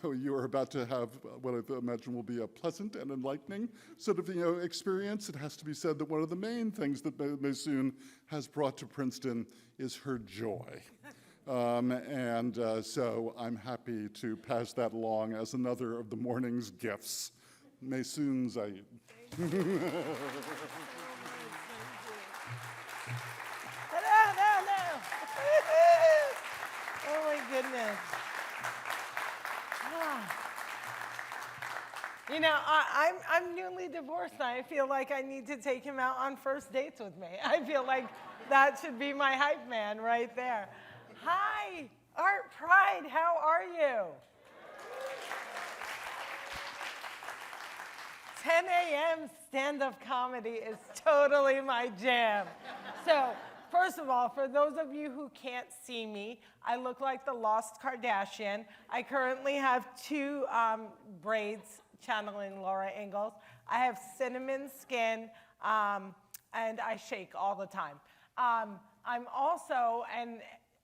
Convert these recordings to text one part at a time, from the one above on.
you are about to have what I imagine will be a pleasant and enlightening sort of, experience. It has to be said that one of the main things that Maysoon has brought to Princeton is her joy. So I'm happy to pass that along as another of the morning's gifts. Maysoon Zayid. Hello. Oh my goodness. I'm newly divorced and I feel like I need to take him out on first dates with me. I feel like that should be my hype man right there. Hi, Art Pride, how are you? 10 a.m. stand-up comedy is totally my jam. So, first of all, for those of you who can't see me, I look like the Lost Kardashian. I currently have two braids channeling Laura Ingalls. I have cinnamon skin, and I shake all the time. I'm also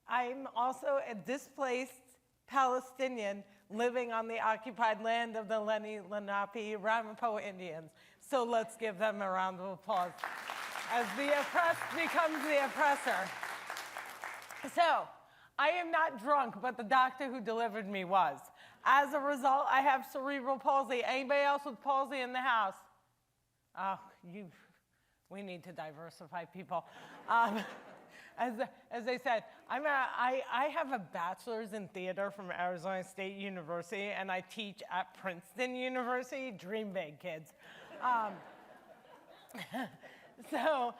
a displaced Palestinian living on the occupied land of the Lenni Lenape Ramapo Indians. So let's give them a round of applause as the oppressed becomes the oppressor. So, I am not drunk, but the doctor who delivered me was. As a result, I have cerebral palsy. Anybody else with palsy in the house? Oh, we need to diversify people. As I said, I have a bachelor's in theater from Arizona State University, and I teach at Princeton University. Dream big, kids. So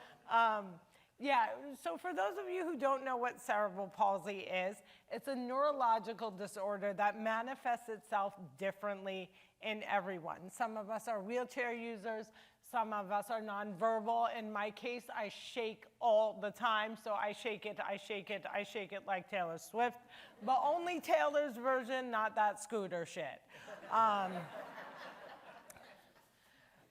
for those of you who don't know what cerebral palsy is, it's a neurological disorder that manifests itself differently in everyone. Some of us are wheelchair users, some of us are nonverbal. In my case, I shake all the time, so I shake it like Taylor Swift, but only Taylor's version, not that scooter shit.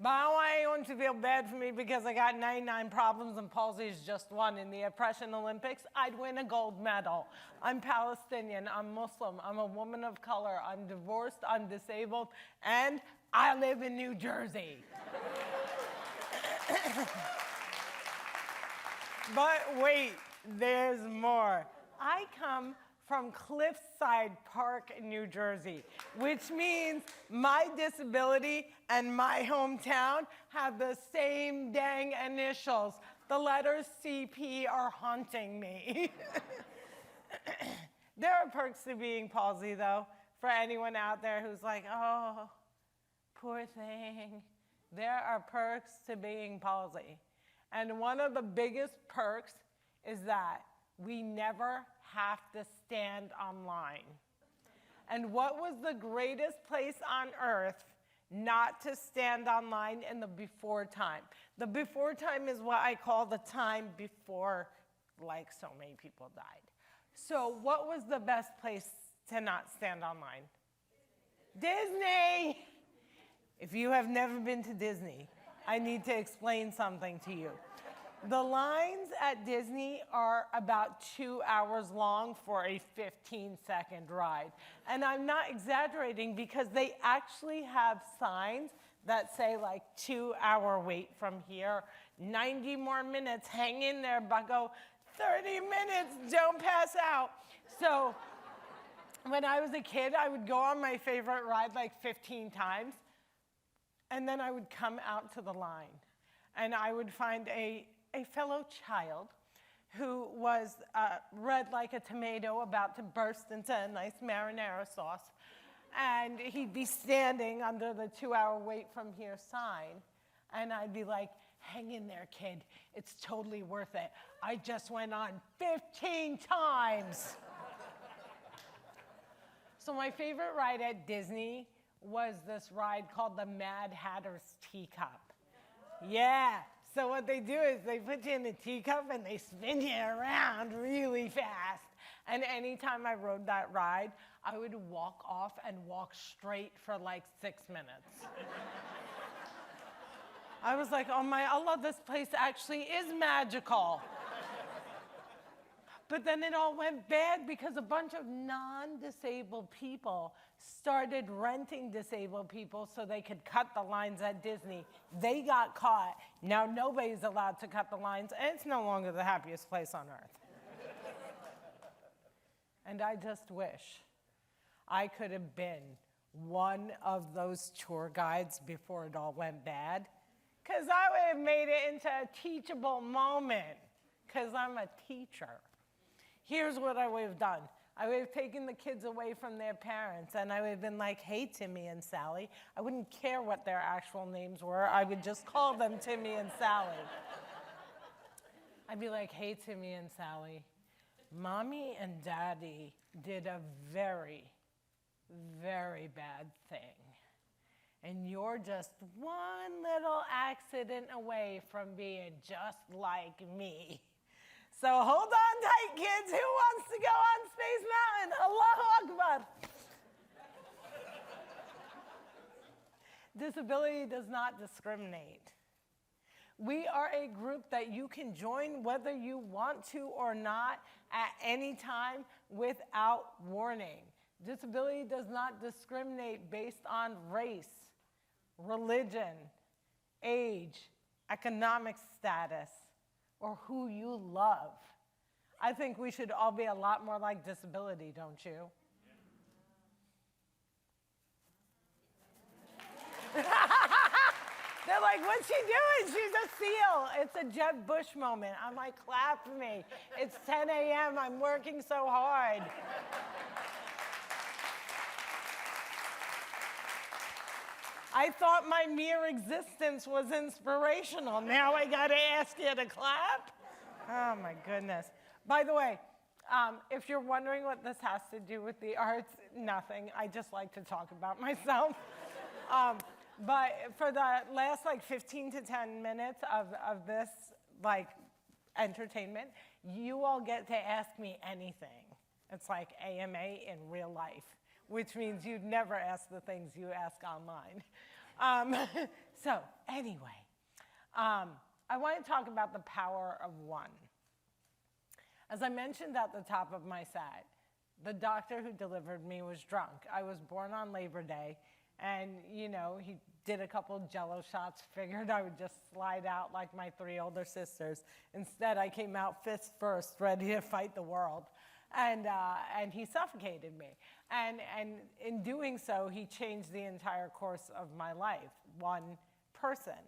But I don't want anyone to feel bad for me because I got 99 problems and palsy is just one. In the Oppression Olympics, I'd win a gold medal. I'm Palestinian, I'm Muslim, I'm a woman of color, I'm divorced, I'm disabled, and I live in New Jersey. But wait, there's more. I come from Cliffside Park, New Jersey, which means my disability and my hometown have the same dang initials. The letters CP are haunting me. There are perks to being palsy, though, for anyone out there who's like, oh, poor thing. There are perks to being palsy. And one of the biggest perks is that we never have to stand online. And what was the greatest place on earth not to stand online in the before time? The before time is what I call the time before, like, so many people died. So what was the best place to not stand online? Disney! If you have never been to Disney, I need to explain something to you. The lines at Disney are about 2 hours long for a 15-second ride. And I'm not exaggerating because they actually have signs that say like 2-hour wait from here, 90 more minutes, hang in there, bucko, 30 minutes, don't pass out. So when I was a kid, I would go on my favorite ride like 15 times, and then I would come out to the line, and I would find a fellow child who was red like a tomato, about to burst into a nice marinara sauce, and he'd be standing under the 2-hour wait from here sign, and I'd be like, hang in there, kid. It's totally worth it. I just went on 15 times. So my favorite ride at Disney was this ride called the Mad Hatter's Teacup. Yeah. So what they do is they put you in the teacup and they spin you around really fast. And anytime I rode that ride, I would walk off and walk straight for like 6 minutes. I was like, oh my Allah, this place actually is magical. But then it all went bad because a bunch of non-disabled people started renting disabled people so they could cut the lines at Disney. They got caught. Now nobody's allowed to cut the lines, and it's no longer the happiest place on earth. And I just wish I could have been one of those tour guides before it all went bad, because I would have made it into a teachable moment, because I'm a teacher. Here's what I would have done. I would have taken the kids away from their parents, and I would have been like, hey, Timmy and Sally. I wouldn't care what their actual names were. I would just call them Timmy and Sally. I'd be like, hey, Timmy and Sally, Mommy and Daddy did a very, very bad thing. And you're just one little accident away from being just like me. So hold on tight, kids. Who wants to go on Space Mountain? Allahu Akbar. Disability does not discriminate. We are a group that you can join whether you want to or not at any time without warning. Disability does not discriminate based on race, religion, age, economic status, or who you love. I think we should all be a lot more like disability, don't you? They're like, what's she doing? She's a seal. It's a Jeb Bush moment. I'm like, clap for me. It's 10 a.m. I'm working so hard. I thought my mere existence was inspirational. Now I gotta ask you to clap? Oh my goodness. By the way, if you're wondering what this has to do with the arts, nothing. I just like to talk about myself. But for the last 15 to 10 minutes of this entertainment, you all get to ask me anything. It's like AMA in real life, which means you'd never ask the things you ask online. So anyway, I want to talk about the power of one. As I mentioned at the top of my set, the doctor who delivered me was drunk. I was born on Labor Day, and he did a couple Jell-O shots, figured I would just slide out like my 3 older sisters. Instead, I came out fist first, ready to fight the world. And he suffocated me. And in doing so, he changed the entire course of my life, one person.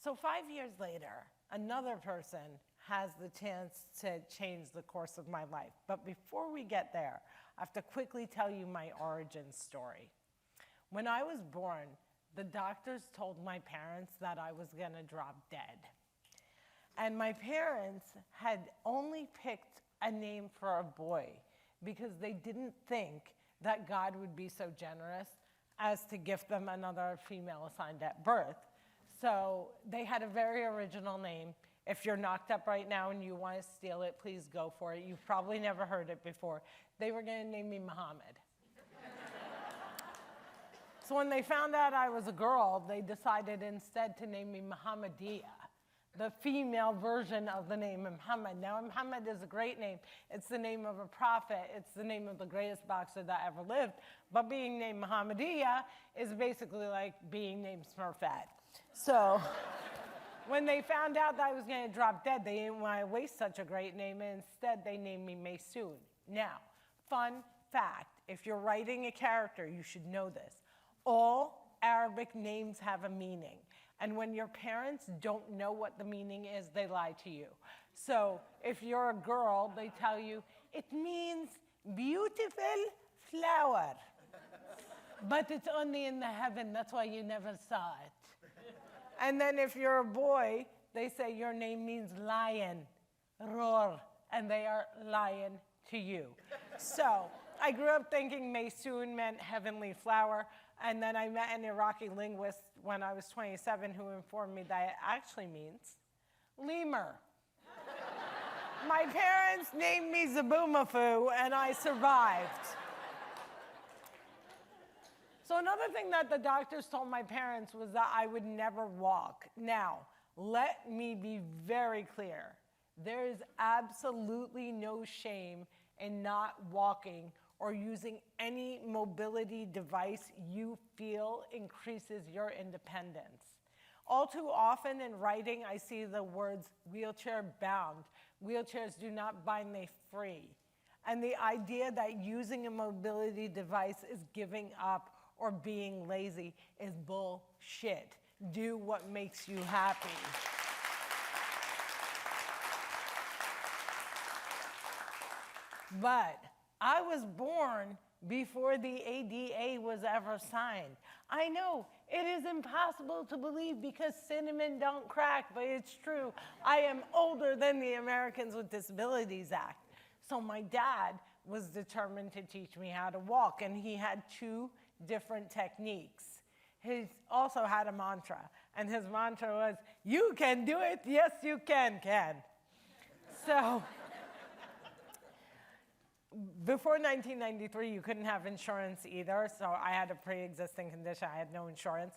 So 5 years later, another person has the chance to change the course of my life. But before we get there, I have to quickly tell you my origin story. When I was born, the doctors told my parents that I was gonna drop dead. And my parents had only picked a name for a boy because they didn't think that God would be so generous as to gift them another female assigned at birth. So they had a very original name. If you're knocked up right now and you want to steal it, please go for it. You've probably never heard it before. They were going to name me Muhammad. So when they found out I was a girl, they decided instead to name me Muhammadiyah, the female version of the name Muhammad. Now, Muhammad is a great name. It's the name of a prophet. It's the name of the greatest boxer that ever lived. But being named Muhammadiyah is basically like being named Smurfette. So when they found out that I was going to drop dead, they didn't want to waste such a great name, and instead they named me Maysoon. Now, fun fact, if you're writing a character, you should know this. All Arabic names have a meaning. And when your parents don't know what the meaning is, they lie to you. So if you're a girl, they tell you, it means beautiful flower. But it's only in the heaven, that's why you never saw it. And then if you're a boy, they say your name means lion, roar, and they are lying to you. So I grew up thinking Maysoon meant heavenly flower. And then I met an Iraqi linguist when I was 27 who informed me that it actually means lemur. My parents named me Zaboomafoo, and I survived. So another thing that the doctors told my parents was that I would never walk. Now, let me be very clear. There is absolutely no shame in not walking or using any mobility device you feel increases your independence. All too often in writing, I see the words wheelchair bound. Wheelchairs do not bind, they free. And the idea that using a mobility device is giving up or being lazy is bullshit. Do what makes you happy. But I was born before the ADA was ever signed. I know, it is impossible to believe because cinnamon don't crack, but it's true. I am older than the Americans with Disabilities Act. So my dad was determined to teach me how to walk, and he had 2 different techniques. He also had a mantra, and his mantra was, "You can do it, yes you can." So, before 1993, you couldn't have insurance either, so I had a pre-existing condition. I had no insurance.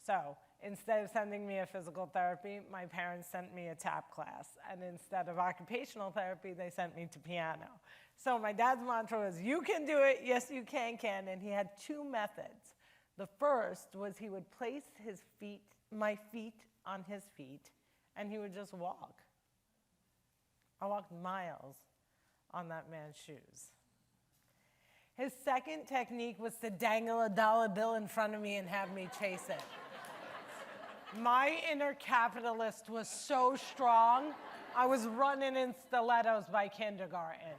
So instead of sending me a physical therapy, my parents sent me a tap class. And instead of occupational therapy, they sent me to piano. So my dad's mantra was, "You can do it, yes you can," and he had 2 methods. The first was he would place my feet on his feet, and he would just walk. I walked miles on that man's shoes. His second technique was to dangle a dollar bill in front of me and have me chase it. My inner capitalist was so strong, I was running in stilettos by kindergarten.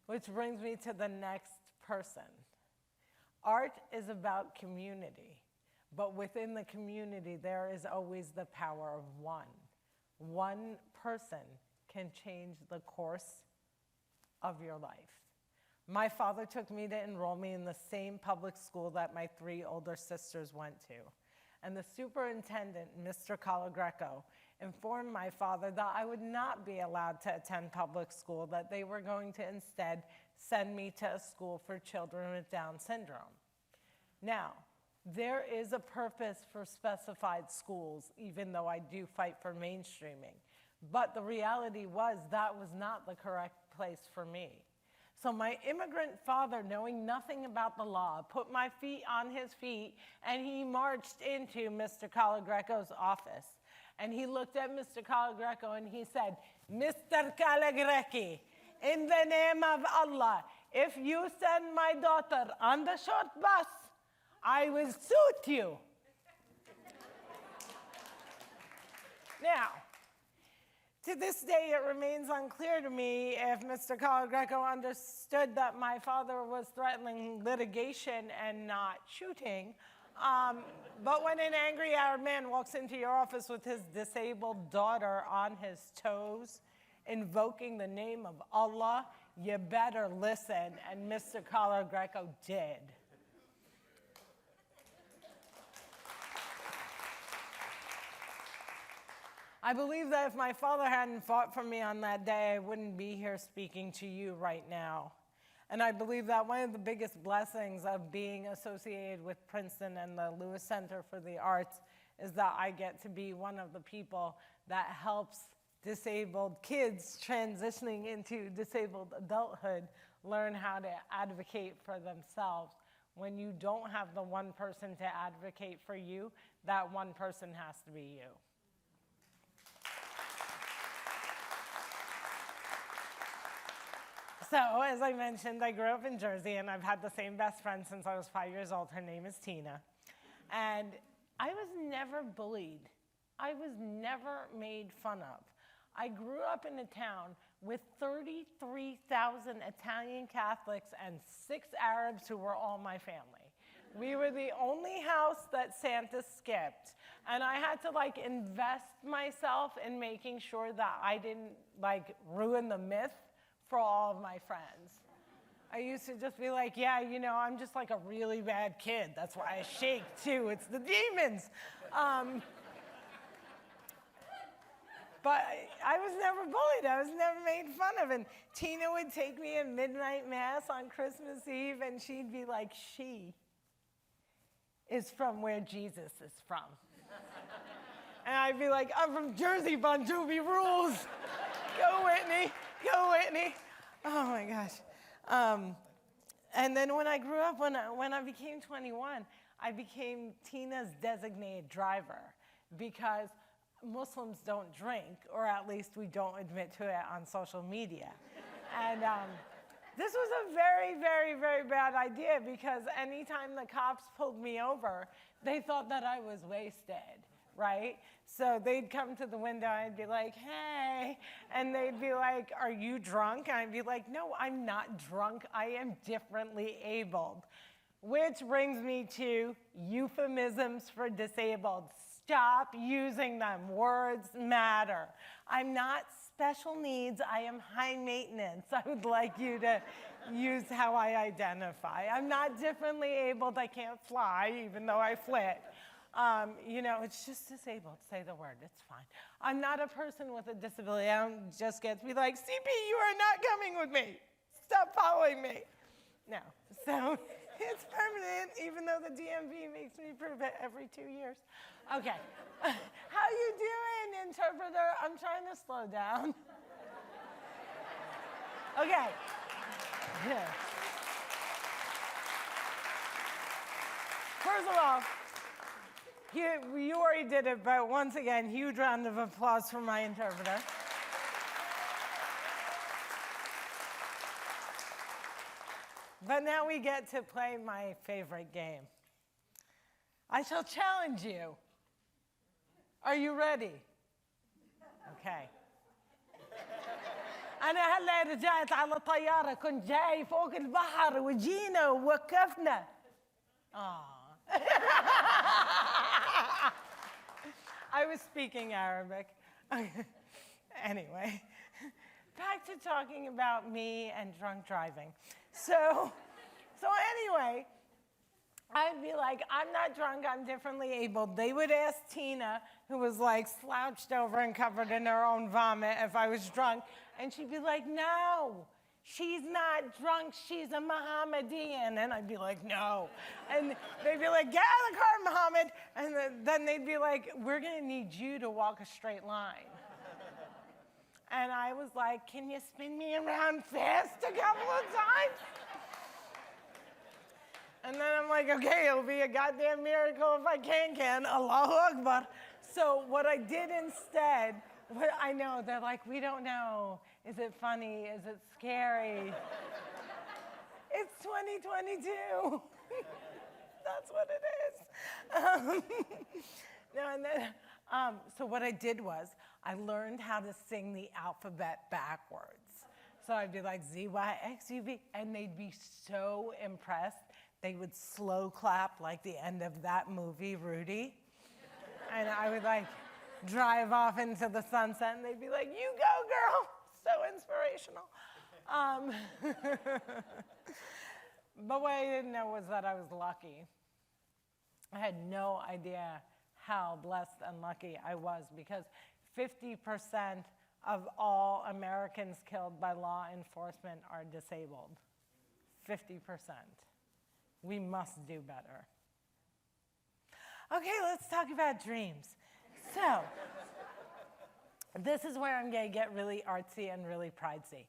Which brings me to the next person. Art is about community, but within the community, there is always the power of one. One person can change the course of your life. My father took me to enroll me in the same public school that my 3 older sisters went to. And the superintendent, Mr. Calagreco, informed my father that I would not be allowed to attend public school, that they were going to instead send me to a school for children with Down syndrome. Now, there is a purpose for specified schools, even though I do fight for mainstreaming. But the reality was that was not the correct place for me. So my immigrant father, knowing nothing about the law, put my feet on his feet, and he marched into Mr. Calagreco's office. And he looked at Mr. Calagreco and he said, "Mr. Calagrecki, in the name of Allah, if you send my daughter on the short bus, I will suit you." Now, to this day, it remains unclear to me if Mr. Calagreco understood that my father was threatening litigation and not shooting. But when an angry Arab man walks into your office with his disabled daughter on his toes, invoking the name of Allah, you better listen, and Mr. Calagreco did. I believe that if my father hadn't fought for me on that day, I wouldn't be here speaking to you right now. And I believe that one of the biggest blessings of being associated with Princeton and the Lewis Center for the Arts is that I get to be one of the people that helps disabled kids transitioning into disabled adulthood learn how to advocate for themselves. When you don't have the one person to advocate for you, that one person has to be you. So, as I mentioned, I grew up in Jersey, and I've had the same best friend since I was 5 years old. Her name is Tina. And I was never bullied. I was never made fun of. I grew up in a town with 33,000 Italian Catholics and 6 Arabs who were all my family. We were the only house that Santa skipped. And I had to invest myself in making sure that I didn't ruin the myth for all of my friends. I used to just be like, yeah, I'm just a really bad kid. That's why I shake too. It's the demons. But I was never bullied. I was never made fun of. And Tina would take me at midnight mass on Christmas Eve, and she'd be like, she is from where Jesus is from. And I'd be like, I'm from Jersey, Bon Jovi rules. Go Whitney, go Whitney. Oh my gosh. And then when I grew up, when I became 21, I became Tina's designated driver because Muslims don't drink, or at least we don't admit to it on social media. And this was a very, very, very bad idea because anytime the cops pulled me over, they thought that I was wasted, right? So they'd come to the window, I'd be like, hey, and they'd be like, are you drunk? And I'd be like, no, I'm not drunk, I am differently abled. Which brings me to euphemisms for disabled. Stop using them, words matter. I'm not special needs, I am high maintenance. I would like you to use how I identify. I'm not differently abled, I can't fly, even though I flit. You know, it's just disabled, say the word, it's fine. I'm not a person with a disability, I don't just get to be like, CP, you are not coming with me. Stop following me. No, so it's permanent, even though the DMV makes me prove it every 2 years. Okay, how you doing, interpreter? I'm trying to slow down. Okay. First of all, you already did it, but once again, huge round of applause for my interpreter. But now we get to play my favorite game. I shall challenge you. Are you ready? Okay. أنا هلا رجعت على طيارة كنت جاي فوق البحر وجينا ووقفنا. I was speaking Arabic. Anyway, back to talking about me and drunk driving. So anyway, I'd be like, I'm not drunk, I'm differently abled. They would ask Tina, who was like slouched over and covered in her own vomit, if I was drunk. And she'd be like, no, she's not drunk, she's a Mohammedan. And I'd be like, no. And they'd be like, get out of the car, Mohammed. And then they'd be like, we're gonna need you to walk a straight line. And I was like, can you spin me around fast a couple of times? And then I'm like, okay, it'll be a goddamn miracle if I can. Allahu Akbar. So what I did instead, I know, they're like, we don't know. Is it funny? Is it scary? It's 2022. That's what it is. No, and then, so what I did was, I learned how to sing the alphabet backwards. So I'd be like, Z, Y, X, U, V, and they'd be so impressed. They would slow clap like the end of that movie, Rudy. And I would like drive off into the sunset and they'd be like, you go, girl. So inspirational. But what I didn't know was that I was lucky. I had no idea how blessed and lucky I was because 50% of all Americans killed by law enforcement are disabled. 50%. We must do better. Okay, let's talk about dreams. So, this is where I'm gonna get really artsy and really pridesy.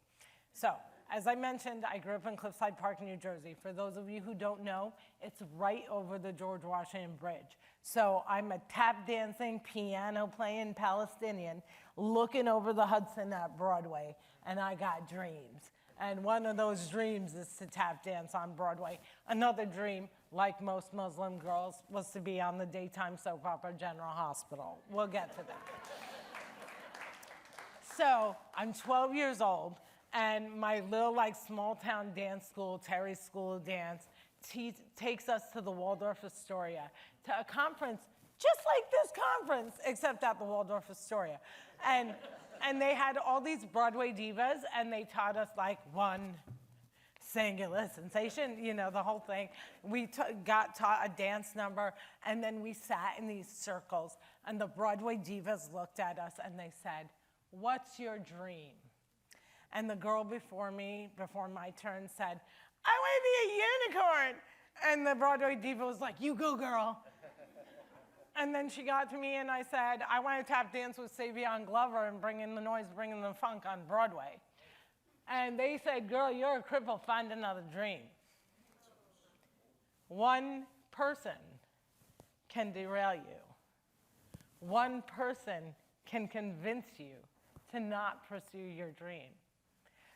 So, as I mentioned, I grew up in Cliffside Park, New Jersey. For those of you who don't know, it's right over the George Washington Bridge. So I'm a tap dancing, piano playing Palestinian looking over the Hudson at Broadway, and I got dreams. And one of those dreams is to tap dance on Broadway. Another dream, like most Muslim girls, was to be on the daytime soap opera General Hospital. We'll get to that. So I'm 12 years old, and my little small town dance school, Terry's School of Dance, takes us to the Waldorf Astoria, to a conference just like this conference, except at the Waldorf Astoria. And they had all these Broadway divas, and they taught us one singular sensation, the whole thing. We got taught a dance number, and then we sat in these circles, and the Broadway divas looked at us, and they said, "What's your dream?" And the girl before me, before my turn, said, "I want to be a unicorn." And the Broadway diva was like, "You go, girl." And then she got to me and I said, I want to tap dance with Savion Glover and bring in the noise, bring in the funk on Broadway. And they said, girl, you're a cripple, find another dream. One person can derail you. One person can convince you to not pursue your dream.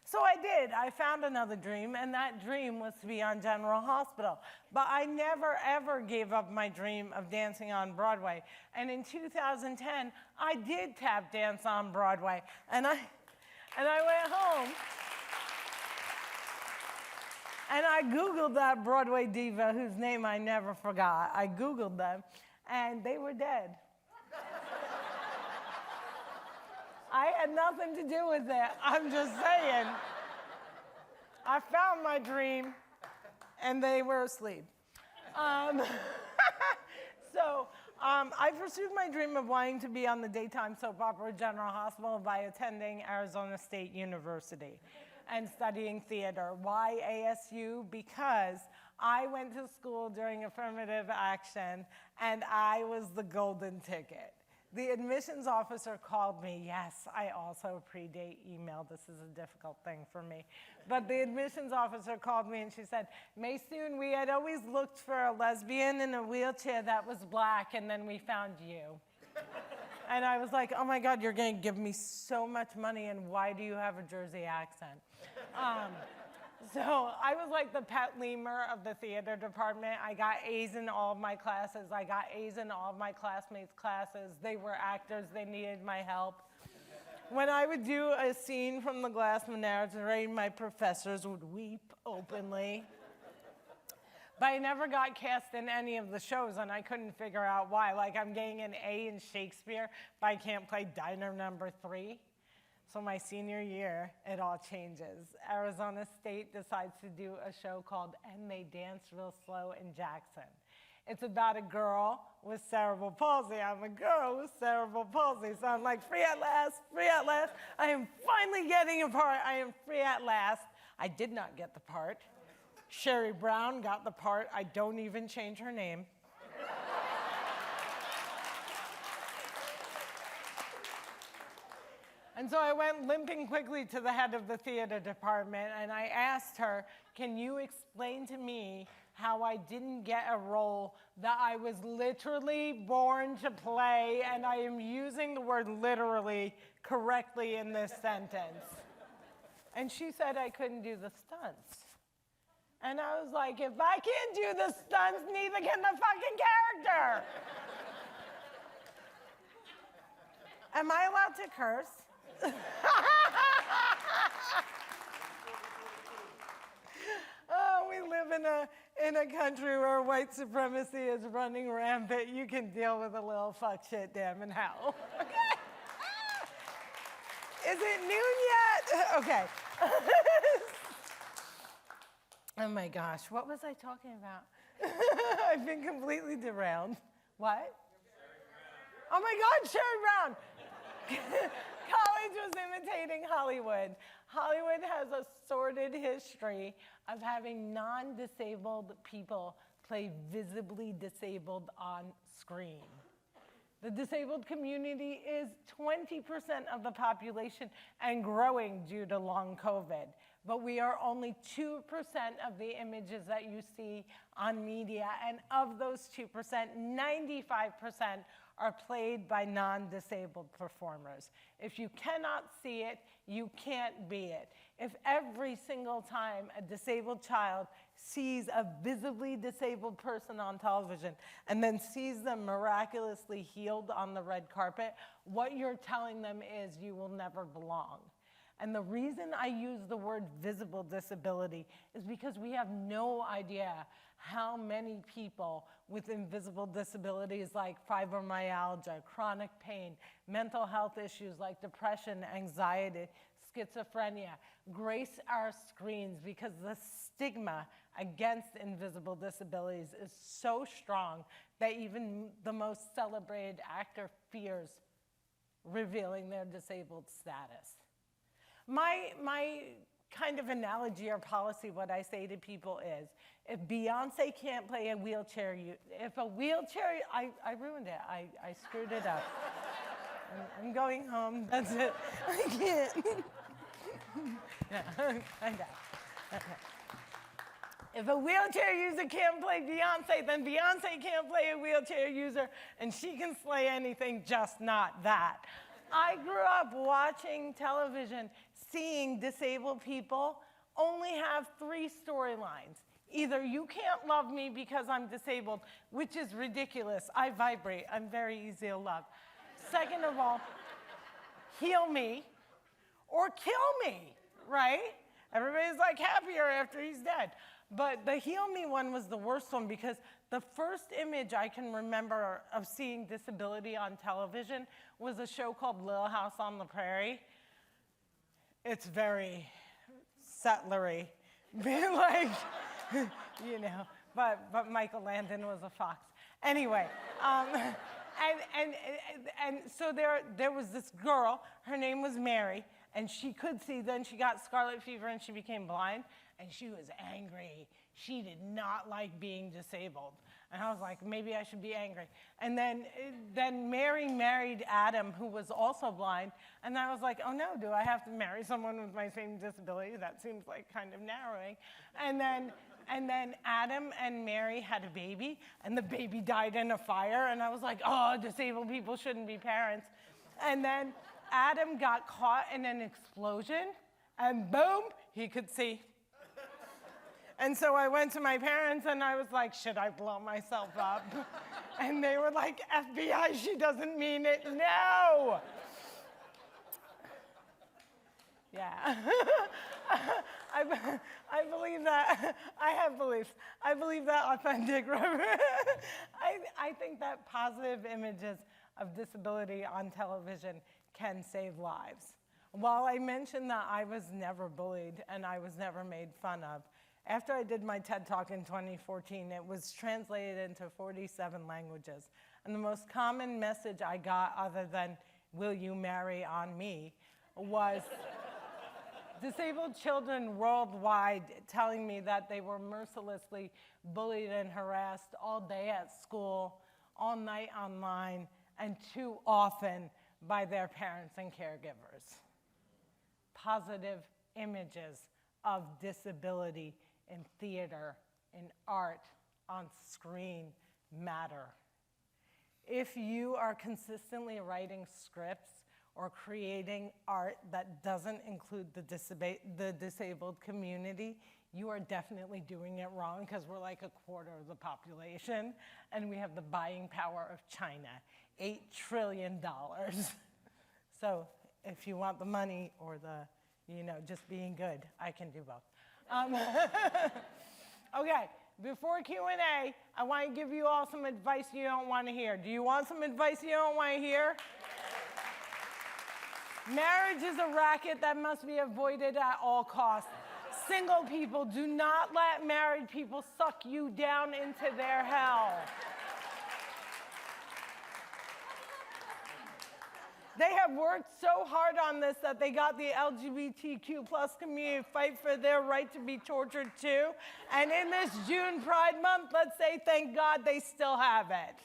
So I did. I found another dream, and that dream was to be on General Hospital. But I never, ever gave up my dream of dancing on Broadway. And in 2010, I did tap dance on Broadway. And I went home, and I Googled that Broadway diva whose name I never forgot. I Googled them, and they were dead. I had nothing to do with it. I'm just saying. I found my dream, and they were asleep. I pursued my dream of wanting to be on the daytime soap opera General Hospital by attending Arizona State University and studying theater. Why ASU? Because I went to school during affirmative action, and I was the golden ticket. The admissions officer called me. Yes, I also predate email. This is a difficult thing for me. But the admissions officer called me and she said, Maysoon, we had always looked for a lesbian in a wheelchair that was black, and then we found you. And I was like, oh my God, you're going to give me so much money, and why do you have a Jersey accent? So I was like the pet lemur of the theater department. I got A's in all of my classes. I got A's in all of my classmates' classes. They were actors. They needed my help. When I would do a scene from The Glass Menagerie, my professors would weep openly. But I never got cast in any of the shows, and I couldn't figure out why. Like, I'm getting an A in Shakespeare, but I can't play Diner Number 3. So my senior year, it all changes. Arizona State decides to do a show called And They Dance Real Slow in Jackson. It's about a girl with cerebral palsy. I'm a girl with cerebral palsy. So I'm like, free at last, free at last. I am finally getting a part. I am free at last. I did not get the part. Sherry Brown got the part. I don't even change her name. And so I went limping quickly to the head of the theater department, and I asked her, can you explain to me how I didn't get a role that I was literally born to play, and I am using the word literally correctly in this sentence? And she said I couldn't do the stunts. And I was like, if I can't do the stunts, neither can the fucking character. Am I allowed to curse? Oh, we live in a country where white supremacy is running rampant. You can deal with a little fuck shit damn in hell. Okay? Is it noon yet? Okay. Oh my gosh, what was I talking about? I've been completely derailed. What? Oh my God, Sherry Brown. College was imitating Hollywood. Hollywood has a sordid history of having non-disabled people play visibly disabled on screen. The disabled community is 20% of the population and growing due to long COVID. But we are only 2% of the images that you see on media. And of those 2%, 95% are played by non-disabled performers. If you cannot see it, you can't be it. If every single time a disabled child sees a visibly disabled person on television and then sees them miraculously healed on the red carpet, what you're telling them is you will never belong. And the reason I use the word visible disability is because we have no idea how many people with invisible disabilities like fibromyalgia, chronic pain, mental health issues like depression, anxiety, schizophrenia, grace our screens because the stigma against invisible disabilities is so strong that even the most celebrated actor fears revealing their disabled status. My kind of analogy or policy, what I say to people is, if Beyonce can't play a wheelchair, if a wheelchair, I ruined it. I screwed it up. I'm going home. That's it. I can't. Yeah, I know. Okay. If a wheelchair user can't play Beyonce, then Beyonce can't play a wheelchair user, and she can slay anything, just not that. I grew up watching television, seeing disabled people only have 3 storylines. Either you can't love me because I'm disabled, which is ridiculous. I vibrate. I'm very easy to love. Second of all, heal me or kill me, right? Everybody's like happier after he's dead. But the heal me one was the worst one because the first image I can remember of seeing disability on television was a show called Little House on the Prairie. It's very settlery, like, you know, but Michael Landon was a fox. Anyway, and so there was this girl, her name was Mary, and she could see, then she got scarlet fever and she became blind, and she was angry. She did not like being disabled. And I was like, maybe I should be angry. And then Mary married Adam, who was also blind, and I was like, oh no, do I have to marry someone with my same disability? That seems like kind of narrowing. And then Adam and Mary had a baby, and the baby died in a fire, and I was like, oh, disabled people shouldn't be parents. And then Adam got caught in an explosion, and boom, he could see. And so I went to my parents, and I was like, should I blow myself up? And they were like, FBI, she doesn't mean it, no. Yeah. I believe that. I have beliefs. I believe that authentic. I think that positive images of disability on television can save lives. While I mentioned that I was never bullied and I was never made fun of, after I did my TED Talk in 2014, it was translated into 47 languages. And the most common message I got, other than, will you marry on me, was disabled children worldwide telling me that they were mercilessly bullied and harassed all day at school, all night online, and too often by their parents and caregivers. Positive images of disability in theater, in art, on screen matter. If you are consistently writing scripts or creating art that doesn't include the disabled community, you are definitely doing it wrong, because we're like a quarter of the population, and we have the buying power of China, $8 trillion. So if you want the money or the, just being good, I can do both. Okay, before Q&A, I want to give you all some advice you don't want to hear. Do you want some advice you don't want to hear? Marriage is a racket that must be avoided at all costs. Single people, do not let married people suck you down into their hell. They have worked so hard on this that they got the LGBTQ plus community to fight for their right to be tortured too. And in this June Pride Month, let's say thank God they still have it.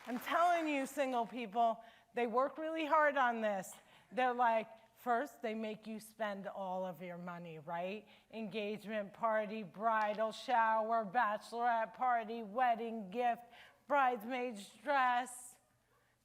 I'm telling you, single people, they work really hard on this. They're like, first, they make you spend all of your money, right? Engagement party, bridal shower, bachelorette party, wedding gift, bridesmaid's dress,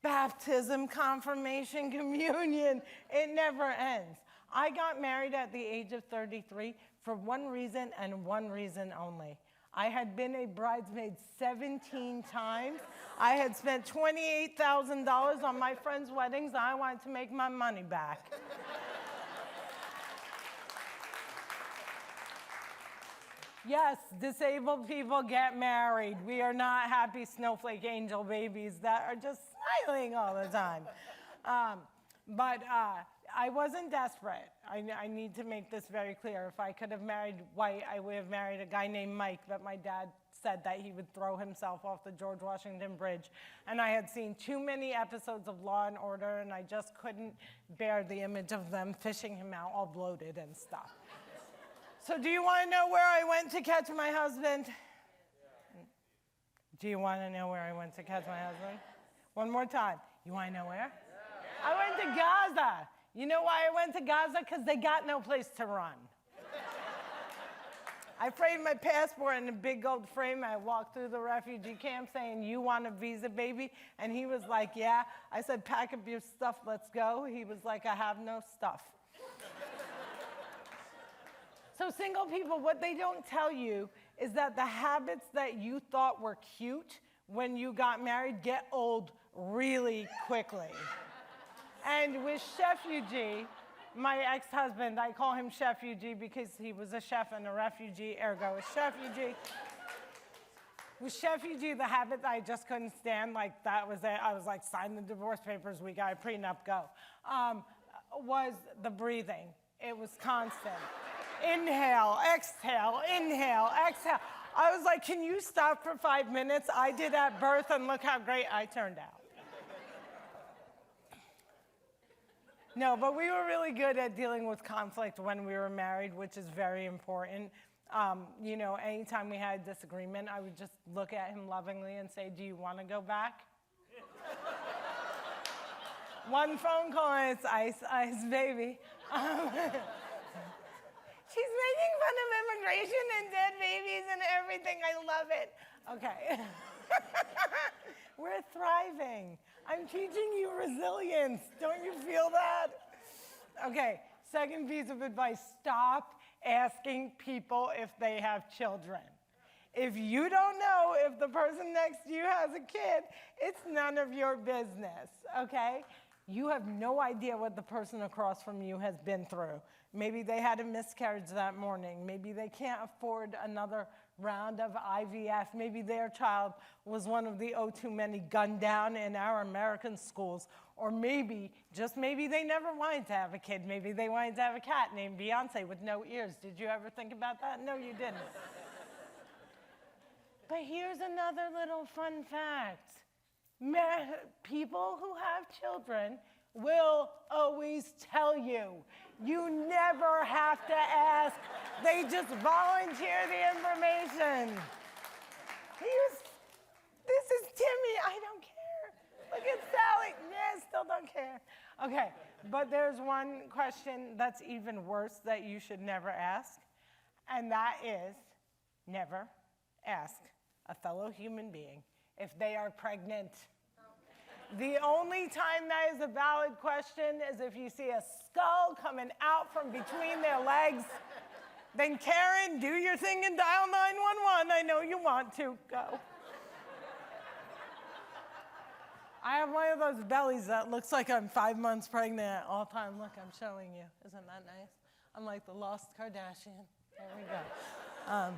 baptism, confirmation, communion. It never ends. I got married at the age of 33 for one reason and one reason only. I had been a bridesmaid 17 times. I had spent $28,000 on my friends' weddings, and I wanted to make my money back. Yes, disabled people get married. We are not happy snowflake angel babies that are just smiling all the time. But I wasn't desperate. I need to make this very clear. If I could have married white, I would have married a guy named Mike, but my dad said that he would throw himself off the George Washington Bridge. And I had seen too many episodes of Law and Order, and I just couldn't bear the image of them fishing him out all bloated and stuff. So do you want to know where I went to catch my husband? Do you want to know where I went to catch my husband? One more time. You want to know where? I went to Gaza. You know why I went to Gaza? Because they got no place to run. I framed my passport in a big gold frame. I walked through the refugee camp saying, "You want a visa, baby?" And he was like, "Yeah." I said, "Pack up your stuff, let's go." He was like, "I have no stuff." So single people, what they don't tell you is that the habits that you thought were cute when you got married get old really quickly. And with Chefugee, my ex-husband, I call him Chefugee because he was a chef and a refugee, ergo a Chefugee. With Chefugee, the habit that I just couldn't stand, like that was it, I was like, sign the divorce papers, we got a prenup, go, was the breathing. It was constant. Inhale, exhale, inhale, exhale. I was like, can you stop for 5 minutes? I did at birth, and look how great I turned out. No, but we were really good at dealing with conflict when we were married, which is very important. You know, anytime we had a disagreement, I would just look at him lovingly and say, "Do you want to go back?" One phone call and it's ice, ice, baby. She's making fun of immigration and dead babies and everything. I love it. Okay. We're thriving. I'm teaching you resilience. Don't you feel that? Okay, second piece of advice, stop asking people if they have children. If you don't know if the person next to you has a kid, it's none of your business, okay? You have no idea what the person across from you has been through. Maybe they had a miscarriage that morning. Maybe they can't afford another round of IVF. Maybe their child was one of the too many gunned down in our American schools. Or maybe, just maybe, they never wanted to have a kid. Maybe they wanted to have a cat named Beyonce with no ears. Did you ever think about that? No, you didn't. But here's another little fun fact. People who have children will always tell you. You never have to ask. They just volunteer the information. This is Timmy. I don't care. Look at Sally. Yeah, still don't care. Okay, but there's one question that's even worse that you should never ask, and that is never ask a fellow human being if they are pregnant. The only time that is a valid question is if you see a skull coming out from between their legs. Then Karen, do your thing and dial 911. I know you want to. Go. I have one of those bellies that looks like I'm 5 months pregnant at all time. Look, I'm showing you. Isn't that nice? I'm like the lost Kardashian. There we go.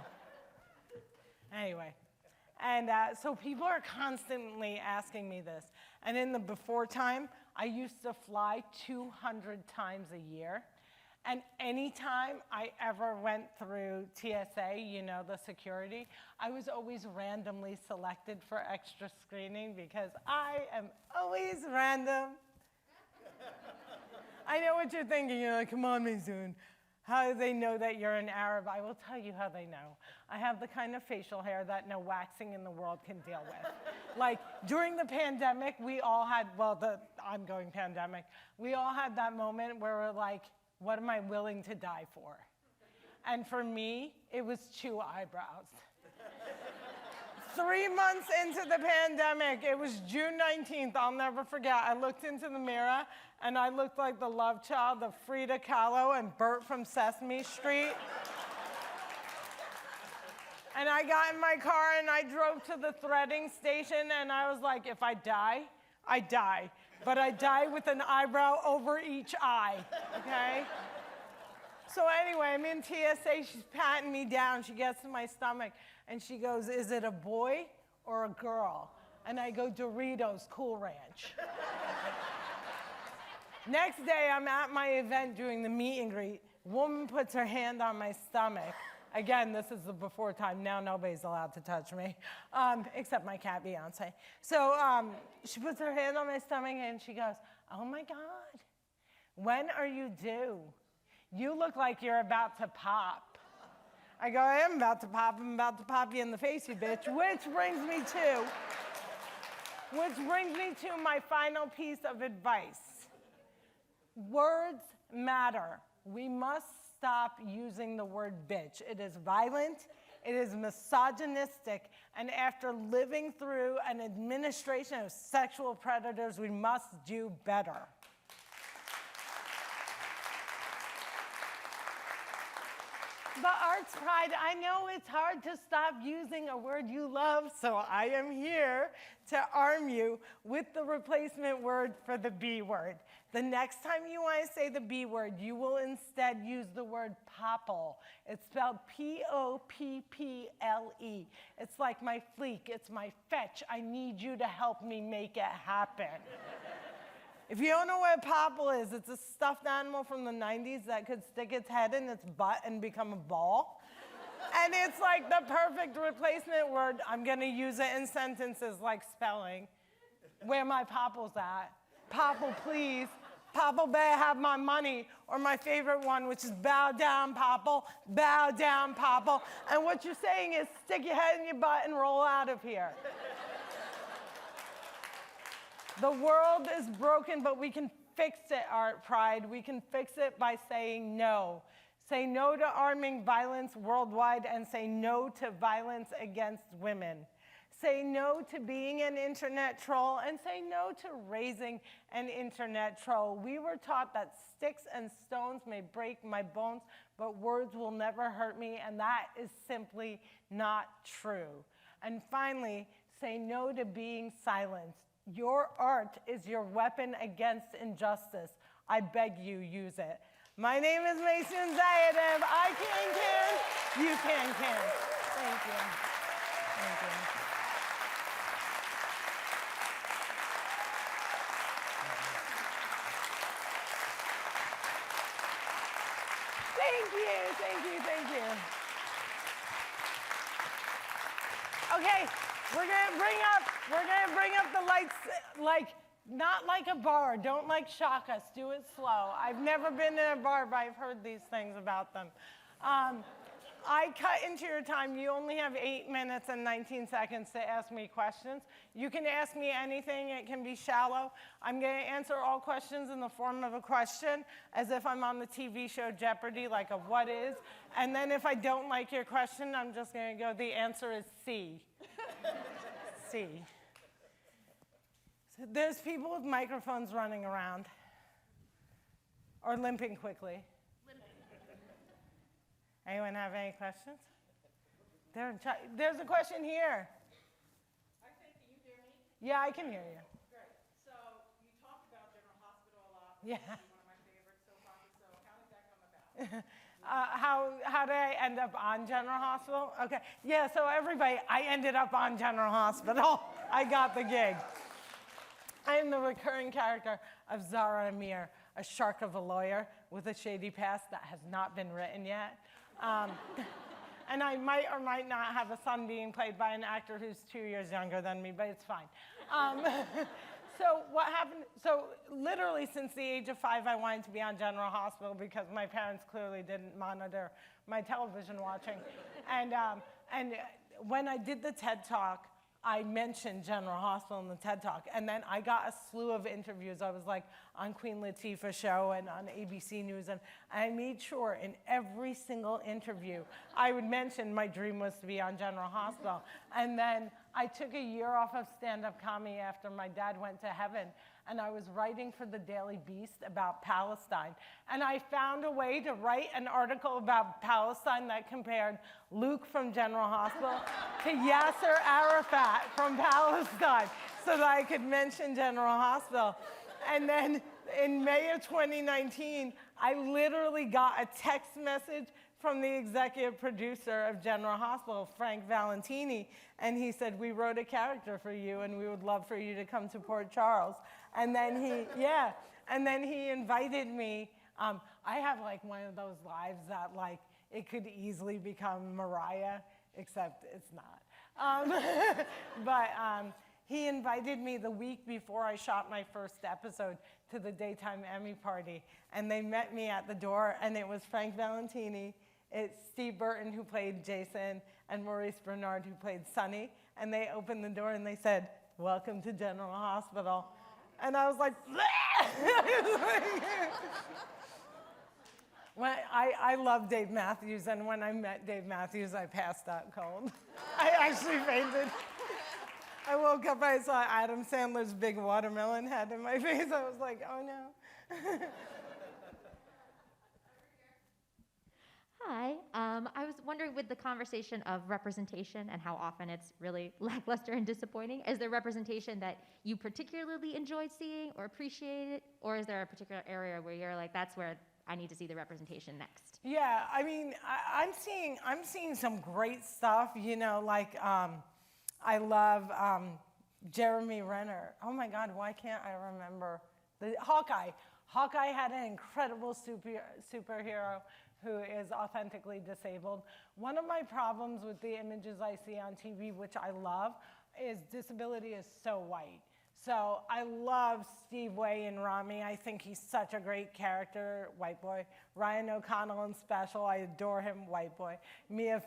Anyway. And so people are constantly asking me this. And in the before time, I used to fly 200 times a year. And anytime I ever went through TSA, you know, the security, I was always randomly selected for extra screening because I am always random. I know what you're thinking. You're like, come on, Maysoon. How do they know that you're an Arab? I will tell you how they know. I have the kind of facial hair that no waxing in the world can deal with. Like, during the pandemic, we all had, well, the ongoing pandemic, we all had that moment where we're like, what am I willing to die for? And for me, it was 2 eyebrows. 3 months into the pandemic, it was June 19th, I'll never forget. I looked into the mirror, and I looked like the love child of Frida Kahlo and Bert from Sesame Street. And I got in my car, and I drove to the threading station, and I was like, if I die, I die. But I die with an eyebrow over each eye, okay? So anyway, I'm in TSA, she's patting me down, she gets to my stomach, and she goes, is it a boy or a girl? And I go, Doritos, Cool Ranch. Next day, I'm at my event doing the meet and greet. Woman puts her hand on my stomach. Again, this is the before time. Now nobody's allowed to touch me, except my cat, Beyonce. So she puts her hand on my stomach and she goes, oh my God, when are you due? You look like you're about to pop. I go, I am about to pop. I'm about to pop you in the face, you bitch. Which brings me to my final piece of advice. Words matter. We must stop using the word bitch. It is violent, it is misogynistic, and after living through an administration of sexual predators, we must do better. The Arts Pride, I know it's hard to stop using a word you love, so I am here to arm you with the replacement word for the B word. The next time you want to say the B word, you will instead use the word popple. It's spelled P-O-P-P-L-E. It's like my fleek, it's my fetch. I need you to help me make it happen. If you don't know what a popple is, it's a stuffed animal from the 90s that could stick its head in its butt and become a ball. And it's like the perfect replacement word. I'm going to use it in sentences like spelling. Where my popple's at. Popple, please. Popple better have my money. Or my favorite one, which is bow down, popple. Bow down, popple. And what you're saying is stick your head in your butt and roll out of here. The world is broken, but we can fix it, Art Pride. We can fix it by saying no. Say no to arming violence worldwide and say no to violence against women. Say no to being an internet troll and say no to raising an internet troll. We were taught that sticks and stones may break my bones, but words will never hurt me, and that is simply not true. And finally, say no to being silenced. Your art is your weapon against injustice. I beg you, use it. My name is Maysoon Zayid. If I can, you can. Thank you. Thank you. Thank you. Okay, we're gonna bring up the lights, like, not like a bar. Don't like shock us, do it slow. I've never been in a bar, but I've heard these things about them. I cut into your time. You only have 8 minutes and 19 seconds to ask me questions. You can ask me anything. It can be shallow. I'm going to answer all questions in the form of a question, as if I'm on the TV show Jeopardy, like a what is. And then if I don't like your question, I'm just going to go, the answer is C. C. So there's people with microphones running around or limping quickly. Anyone have any questions? There's a question here. I think, can you hear me? Yeah, I can hear you. Great. So you talked about General Hospital a lot. Yeah. One of my favorites so far. So how did that come about? How did I end up on General Hospital? Okay. Yeah, so everybody, I ended up on General Hospital. I got the gig. I am the recurring character of Zara Amir, a shark of a lawyer with a shady past that has not been written yet. And I might or might not have a son being played by an actor who's 2 years younger than me, but it's fine. So what happened, so literally since the age of 5, I wanted to be on General Hospital because my parents clearly didn't monitor my television watching. And when I did the TED Talk, I mentioned General Hospital in the TED Talk, and then I got a slew of interviews. I was like on Queen Latifah's show and on ABC News, and I made sure in every single interview I would mention my dream was to be on General Hospital. And then I took a year off of stand-up comedy after my dad went to heaven, and I was writing for the Daily Beast about Palestine. And I found a way to write an article about Palestine that compared Luke from General Hospital to Yasser Arafat from Palestine so that I could mention General Hospital. And then in May of 2019, I literally got a text message from the executive producer of General Hospital, Frank Valentini, and he said, we wrote a character for you and we would love for you to come to Port Charles. And then he invited me. I have like one of those lives that like, it could easily become Mariah, except it's not. But he invited me the week before I shot my first episode to the daytime Emmy party, and they met me at the door, and it was Frank Valentini, it's Steve Burton, who played Jason, and Maurice Bernard, who played Sonny, and they opened the door and they said, "Welcome to General Hospital." And I was like, I love Dave Matthews, and when I met Dave Matthews, I passed out cold. I actually fainted. I woke up, I saw Adam Sandler's big watermelon head in my face. I was like, oh no. Hi. I was wondering, with the conversation of representation and how often it's really lackluster and disappointing, is there representation that you particularly enjoyed seeing or appreciated, or is there a particular area where you're like, that's where I need to see the representation next? Yeah, I mean, I'm seeing some great stuff, you know, like I love Jeremy Renner. Oh my God, why can't I remember? Hawkeye. Hawkeye had an incredible superhero who is authentically disabled. One of my problems with the images I see on TV, which I love, is disability is so white. So I love Steve Way in Rami. I think he's such a great character, white boy. Ryan O'Connell in Special, I adore him, white boy. Mia,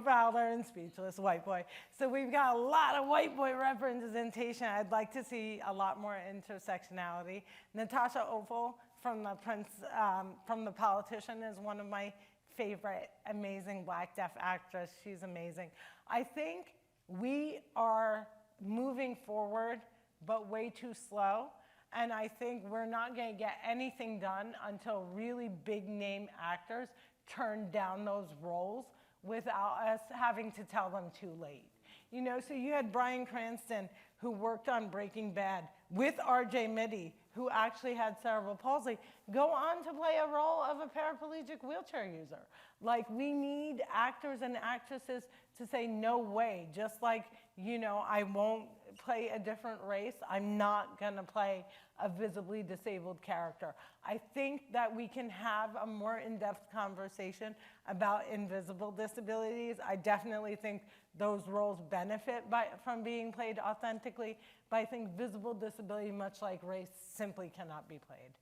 Fowler in Speechless, white boy. So we've got a lot of white boy representation. I'd like to see a lot more intersectionality. Natasha Opel from The Politician is one of my favorite amazing Black deaf actress. She's amazing. I think we are moving forward, but way too slow. And I think we're not going to get anything done until really big name actors turn down those roles without us having to tell them too late. You know, so you had Bryan Cranston, who worked on Breaking Bad with R.J. Mitty, who actually had cerebral palsy, go on to play a role of a paraplegic wheelchair user. Like, we need actors and actresses to say, no way, just like, you know, I won't play a different race, I'm not gonna play a visibly disabled character. I think that we can have a more in-depth conversation about invisible disabilities. I definitely think those roles benefit from being played authentically, but I think visible disability, much like race, simply cannot be played.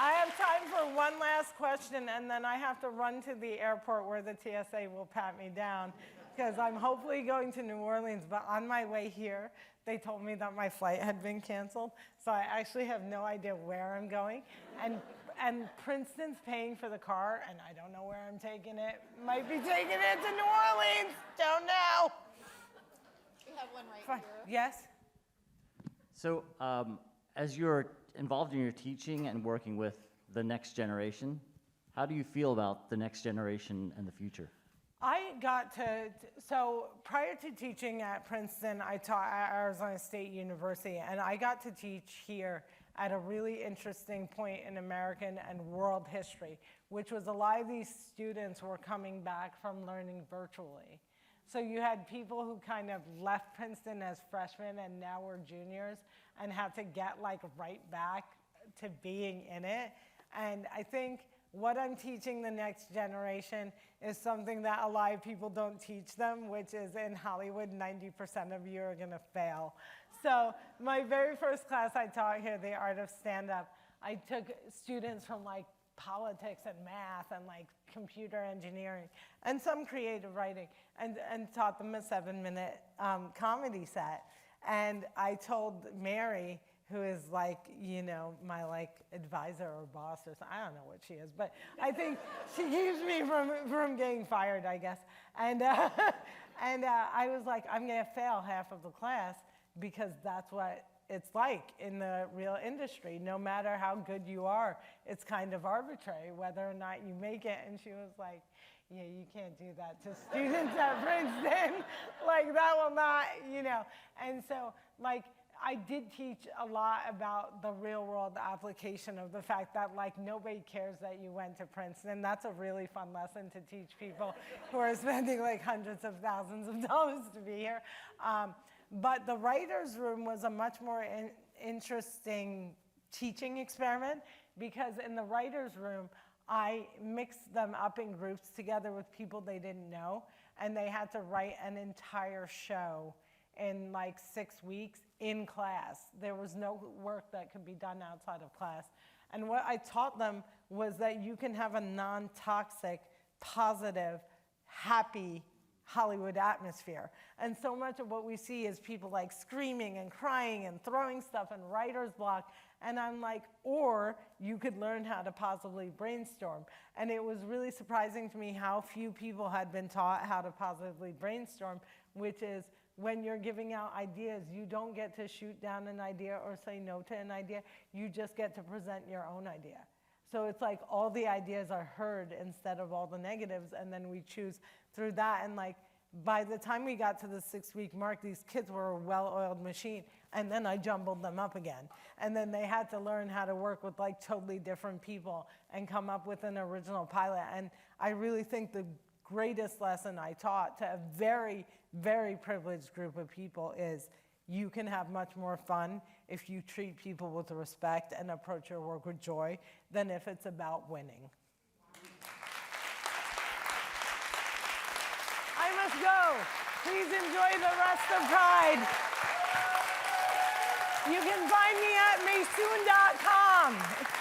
I have time for one last question, and then I have to run to the airport where the TSA will pat me down, because I'm hopefully going to New Orleans, but on my way here, they told me that my flight had been canceled, so I actually have no idea where I'm going. And Princeton's paying for the car, and I don't know where I'm taking it. Might be taking it to New Orleans, don't know. We have one right here. Yes? So as you're involved in your teaching and working with the next generation, how do you feel about the next generation and the future? So prior to teaching at Princeton, I taught at Arizona State University, and I got to teach here at a really interesting point in American and world history, which was a lot of these students were coming back from learning virtually. So you had people who kind of left Princeton as freshmen and now were juniors and had to get like right back to being in it. And I think what I'm teaching the next generation is something that a lot of people don't teach them, which is in Hollywood, 90% of you are gonna fail. So my very first class I taught here, The Art of Stand-Up, I took students from like politics and math and like computer engineering and some creative writing and taught them a 7-minute comedy set. And I told Mary, who is like, you know, my like advisor or boss or something, I don't know what she is, but I think she keeps me from getting fired, I guess. And I was like, I'm gonna fail half of the class because that's what it's like in the real industry. No matter how good you are, it's kind of arbitrary whether or not you make it. And she was like, yeah, you can't do that to students at Princeton. Like, that will not, you know. And so, like, I did teach a lot about the real world application of the fact that like nobody cares that you went to Princeton. That's a really fun lesson to teach people who are spending like hundreds of thousands of dollars to be here. But the writer's room was a much more interesting teaching experiment, because in the writer's room, I mixed them up in groups together with people they didn't know, and they had to write an entire show in like 6 weeks in class. There was no work that could be done outside of class. And what I taught them was that you can have a non-toxic, positive, happy Hollywood atmosphere. And so much of what we see is people like screaming and crying and throwing stuff and writer's block. And I'm like, or you could learn how to positively brainstorm. And it was really surprising to me how few people had been taught how to positively brainstorm, which is when you're giving out ideas, you don't get to shoot down an idea or say no to an idea. You just get to present your own idea. So it's like all the ideas are heard instead of all the negatives, and then we choose through that. And like by the time we got to the 6-week mark, these kids were a well-oiled machine, and then I jumbled them up again. And then they had to learn how to work with like totally different people and come up with an original pilot. And I really think the greatest lesson I taught to a very, very privileged group of people is you can have much more fun if you treat people with respect and approach your work with joy than if it's about winning. I must go. Please enjoy the rest of Pride. You can find me at Maysoon.com.